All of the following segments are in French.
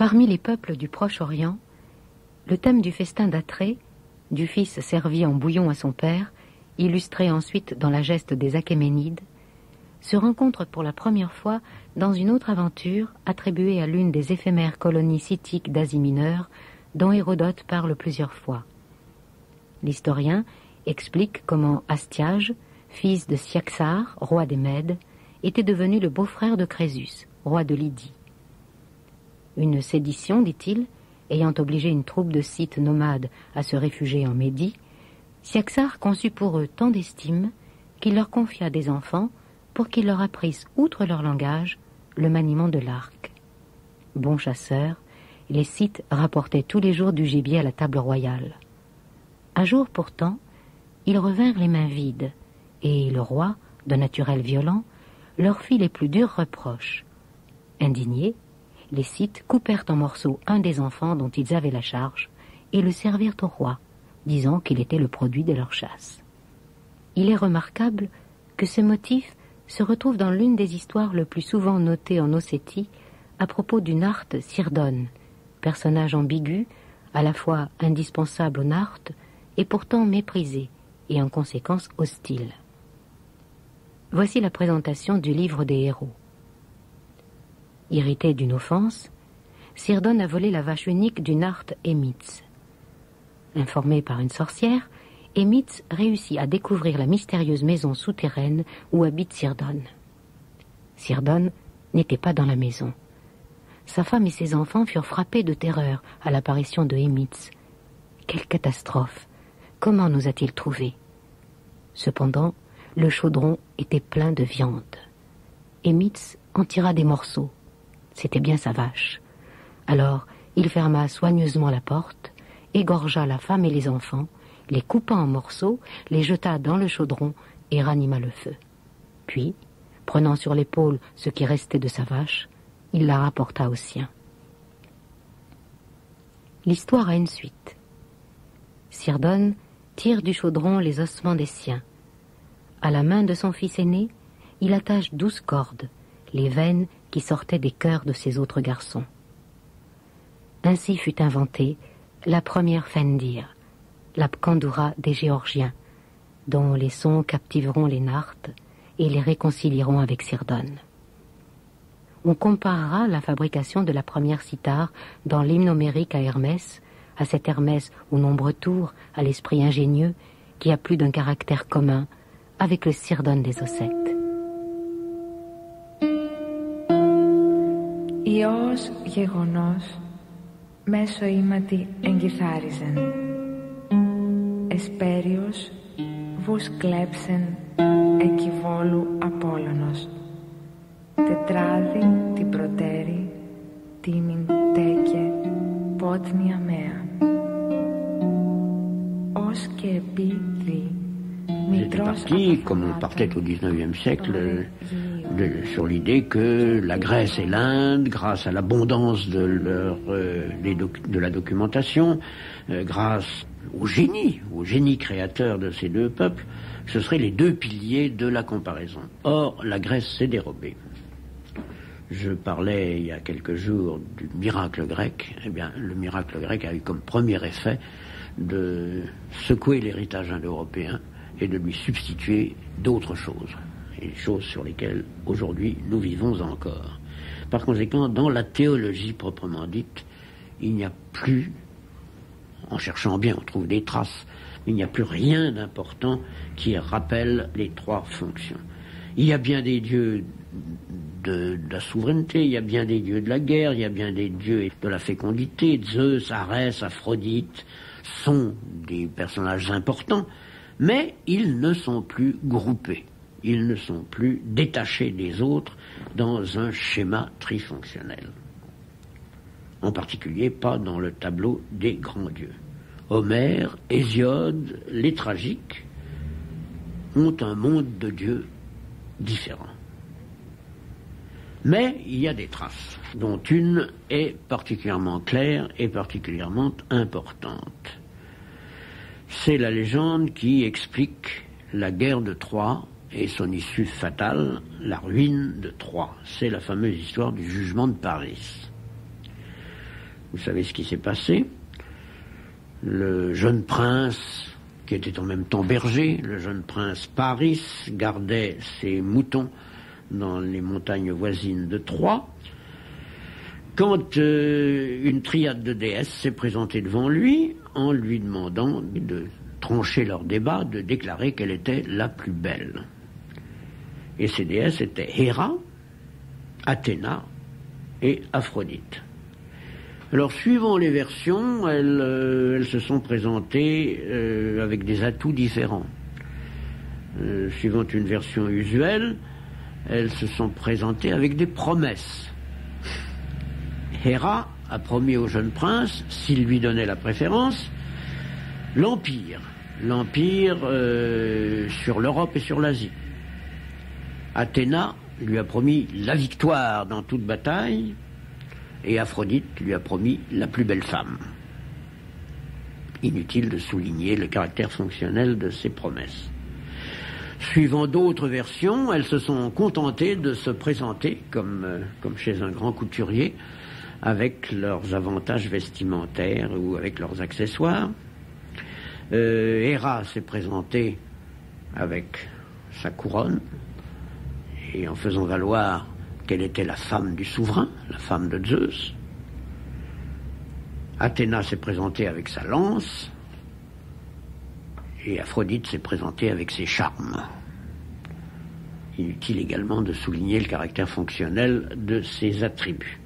Parmi les peuples du Proche-Orient, le thème du festin d'Atrée, du fils servi en bouillon à son père, illustré ensuite dans la geste des Achéménides, se rencontre pour la première fois dans une autre aventure attribuée à l'une des éphémères colonies scythiques d'Asie mineure dont Hérodote parle plusieurs fois. L'historien explique comment Astiage, fils de Cyaxare, roi des Mèdes, était devenu le beau-frère de Crésus, roi de Lydie. Une sédition, dit-il, ayant obligé une troupe de Scythes nomades à se réfugier en Médie, Cyaxare conçut pour eux tant d'estime qu'il leur confia des enfants pour qu'ils leur apprissent, outre leur langage, le maniement de l'arc. Bons chasseurs, les Scythes rapportaient tous les jours du gibier à la table royale. Un jour pourtant, ils revinrent les mains vides, et le roi, de naturel violent, leur fit les plus durs reproches. Indignés, les Scythes coupèrent en morceaux un des enfants dont ils avaient la charge et le servirent au roi, disant qu'il était le produit de leur chasse. Il est remarquable que ce motif se retrouve dans l'une des histoires le plus souvent notées en Ossétie à propos du Narte Sirdon, personnage ambigu, à la fois indispensable au Narte et pourtant méprisé et en conséquence hostile. Voici la présentation du livre des héros. Irrité d'une offense, Sirdon a volé la vache unique du Narte Émitz. Informé par une sorcière, Émitz réussit à découvrir la mystérieuse maison souterraine où habite Sirdon. Sirdon n'était pas dans la maison. Sa femme et ses enfants furent frappés de terreur à l'apparition de Émitz. Quelle catastrophe! Comment nous a-t-il trouvés? Cependant, le chaudron était plein de viande. Émitz en tira des morceaux. C'était bien sa vache. Alors, il ferma soigneusement la porte, égorgea la femme et les enfants, les coupa en morceaux, les jeta dans le chaudron et ranima le feu. Puis, prenant sur l'épaule ce qui restait de sa vache, il la rapporta aux siens. L'histoire a une suite. Sirdon tire du chaudron les ossements des siens. À la main de son fils aîné, il attache 12 cordes, les veines qui sortaient des cœurs de ses autres garçons. Ainsi fut inventée la première Fendir, la Pkandura des Géorgiens, dont les sons captiveront les Nartes et les réconcilieront avec Sirdon. On comparera la fabrication de la première cithare dans l'hymne homérique à Hermès, à cet Hermès aux nombreux tours, à l'esprit ingénieux, qui a plus d'un caractère commun avec le Sirdon des Ossètes. Ιός γεγονός μέσω ήματι εγκυθάριζεν. Εσπέριος βους κλέψεν εκιβόλου Απόλλωνος. Τετράδι την προτέρη τίμην τέκε πότνια μέα. Ως και επί δι. J'étais parti, comme on partait au XIXe siècle, sur l'idée que la Grèce et l'Inde, grâce à l'abondance de la documentation, grâce au génie créateur de ces deux peuples, ce seraient les deux piliers de la comparaison. Or, la Grèce s'est dérobée. Je parlais il y a quelques jours du miracle grec. Eh bien, le miracle grec a eu comme premier effet de secouer l'héritage indo-européen et de lui substituer d'autres choses, et des choses sur lesquelles aujourd'hui nous vivons encore. Par conséquent, dans la théologie proprement dite, il n'y a plus, en cherchant bien, on trouve des traces, mais il n'y a plus rien d'important qui rappelle les trois fonctions. Il y a bien des dieux de la souveraineté, il y a bien des dieux de la guerre, il y a bien des dieux de la fécondité. Zeus, Arès, Aphrodite sont des personnages importants, mais ils ne sont plus groupés, ils ne sont plus détachés des autres dans un schéma trifonctionnel. En particulier pas dans le tableau des grands dieux. Homère, Hésiode, les tragiques ont un monde de dieux différent. Mais il y a des traces, dont une est particulièrement claire et particulièrement importante. C'est la légende qui explique la guerre de Troie et son issue fatale, la ruine de Troie. C'est la fameuse histoire du jugement de Paris. Vous savez ce qui s'est passé. Le jeune prince, qui était en même temps berger, le jeune prince Paris, gardait ses moutons dans les montagnes voisines de Troie, quand une triade de déesses s'est présentée devant lui en lui demandant de trancher leur débat, de déclarer qu'elle était la plus belle. Et ces déesses étaient Héra, Athéna et Aphrodite. Alors, suivant les versions, elles se sont présentées avec des atouts différents. Suivant une version usuelle, elles se sont présentées avec des promesses. Héra a promis au jeune prince, s'il lui donnait la préférence, l'Empire sur l'Europe et sur l'Asie. Athéna lui a promis la victoire dans toute bataille, et Aphrodite lui a promis la plus belle femme. Inutile de souligner le caractère fonctionnel de ces promesses. Suivant d'autres versions, elles se sont contentées de se présenter comme chez un grand couturier, avec leurs avantages vestimentaires ou avec leurs accessoires. Héra s'est présentée avec sa couronne et en faisant valoir qu'elle était la femme du souverain, la femme de Zeus. Athéna s'est présentée avec sa lance et Aphrodite s'est présentée avec ses charmes. Inutile également de souligner le caractère fonctionnel de ses attributs.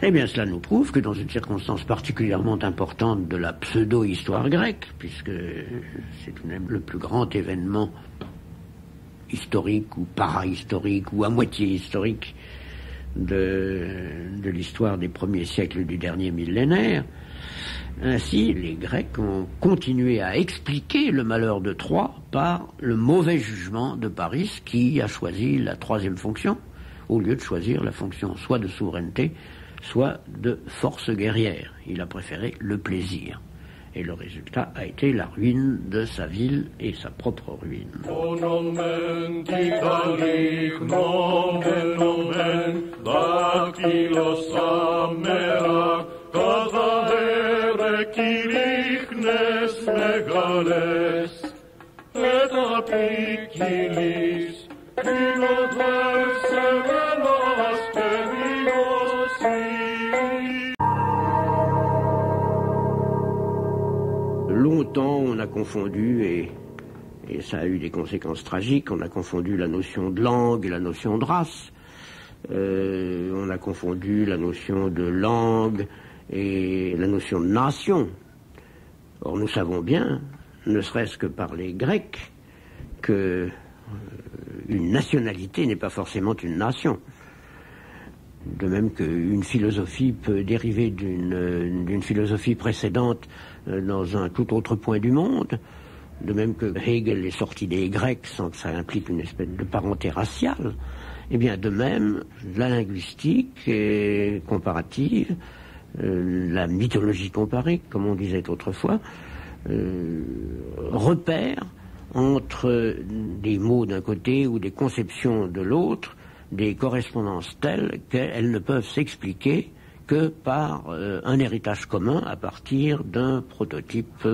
Eh bien, cela nous prouve que dans une circonstance particulièrement importante de la pseudo-histoire grecque, puisque c'est tout de même le plus grand événement historique ou para-historique ou à moitié historique de l'histoire des premiers siècles du dernier millénaire, ainsi les Grecs ont continué à expliquer le malheur de Troie par le mauvais jugement de Paris qui a choisi la troisième fonction au lieu de choisir la fonction soit de souveraineté, soit de force guerrière. Il a préféré le plaisir. Et le résultat a été la ruine de sa ville et sa propre ruine. Longtemps, on a confondu, et ça a eu des conséquences tragiques, on a confondu la notion de langue et la notion de race. On a confondu la notion de langue et la notion de nation. Or, nous savons bien, ne serait-ce que par les Grecs, que une nationalité n'est pas forcément une nation. De même qu'une philosophie peut dériver d'une philosophie précédente dans un tout autre point du monde, de même que Hegel est sorti des Grecs sans que ça implique une espèce de parenté raciale, eh bien de même, la linguistique est comparative, la mythologie comparée, comme on disait autrefois, repère entre des mots d'un côté ou des conceptions de l'autre, des correspondances telles qu'elles ne peuvent s'expliquer que par un héritage commun à partir d'un prototype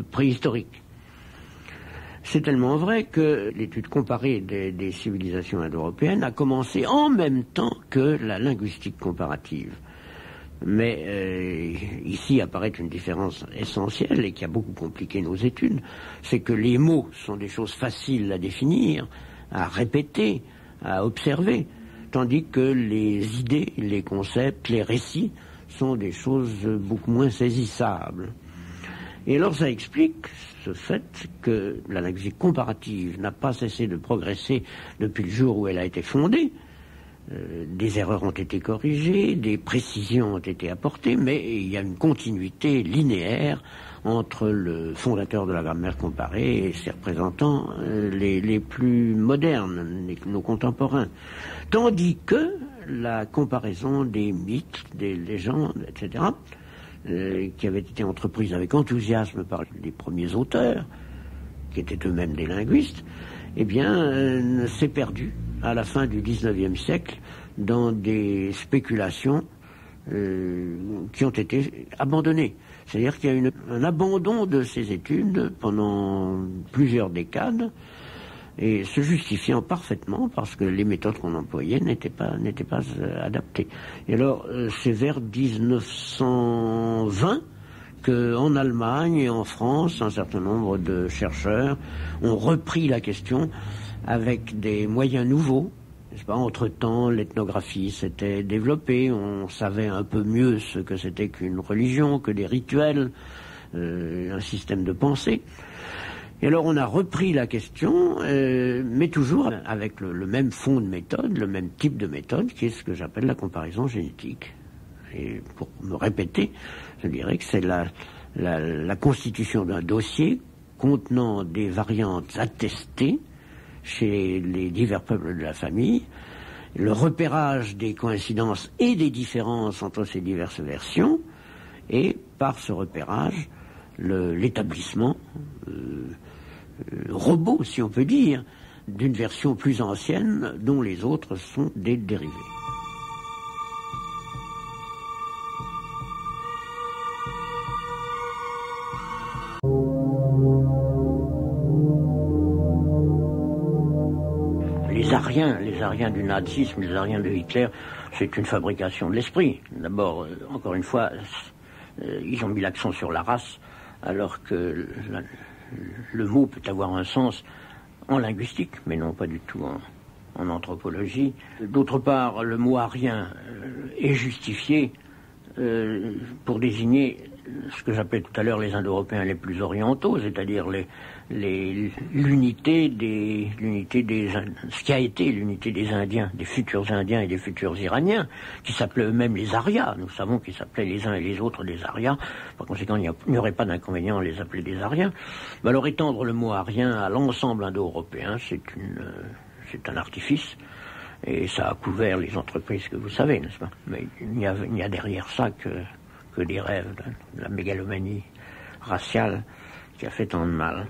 préhistorique. C'est tellement vrai que l'étude comparée des civilisations indo-européennes a commencé en même temps que la linguistique comparative. Mais ici apparaît une différence essentielle et qui a beaucoup compliqué nos études, c'est que les mots sont des choses faciles à définir, à répéter, à observer, tandis que les idées, les concepts, les récits sont des choses beaucoup moins saisissables. Et alors ça explique ce fait que la linguistique comparative n'a pas cessé de progresser depuis le jour où elle a été fondée. Des erreurs ont été corrigées, des précisions ont été apportées, mais il y a une continuité linéaire entre le fondateur de la grammaire comparée et ses représentants les plus modernes, nos contemporains. Tandis que la comparaison des mythes, des légendes, etc., qui avait été entreprise avec enthousiasme par les premiers auteurs, qui étaient eux-mêmes des linguistes, eh bien, s'est perdue à la fin du XIXe siècle, dans des spéculations qui ont été abandonnées. C'est-à-dire qu'il y a un abandon de ces études pendant plusieurs décades, et se justifiant parfaitement parce que les méthodes qu'on employait n'étaient pas adaptées. Et alors, c'est vers 1920 qu'en Allemagne et en France, un certain nombre de chercheurs ont repris la question avec des moyens nouveaux. N'est-ce pas ? Entre-temps, l'ethnographie s'était développée, on savait un peu mieux ce que c'était qu'une religion, que des rituels, un système de pensée. Et alors on a repris la question, mais toujours avec le même fond de méthode, le même type de méthode, qui est ce que j'appelle la comparaison génétique. Et pour me répéter, je dirais que c'est la constitution d'un dossier contenant des variantes attestées chez les divers peuples de la famille, le repérage des coïncidences et des différences entre ces diverses versions, et par ce repérage, l'établissement robot, si on peut dire, d'une version plus ancienne dont les autres sont des dérivés. Les Aryens du nazisme, les Aryens de Hitler, c'est une fabrication de l'esprit. D'abord, encore une fois, ils ont mis l'accent sur la race, alors que le mot peut avoir un sens en linguistique, mais non pas du tout en anthropologie. D'autre part, le mot arien est justifié pour désigner ce que j'appelais tout à l'heure les Indo-Européens les plus orientaux, c'est-à-dire l'unité des ce qui a été l'unité des Indiens, des futurs Indiens et des futurs Iraniens, qui s'appelaient eux-mêmes les Aryas. Nous savons qu'ils s'appelaient les uns et les autres des Aryas. Par conséquent, il n'y aurait pas d'inconvénient à les appeler des Aryens. Mais alors étendre le mot arien à l'ensemble indo-européen, c'est un artifice. Et ça a couvert les entreprises que vous savez, n'est-ce pas? Mais il n'y a derrière ça que des rêves, de la mégalomanie raciale qui a fait tant de mal.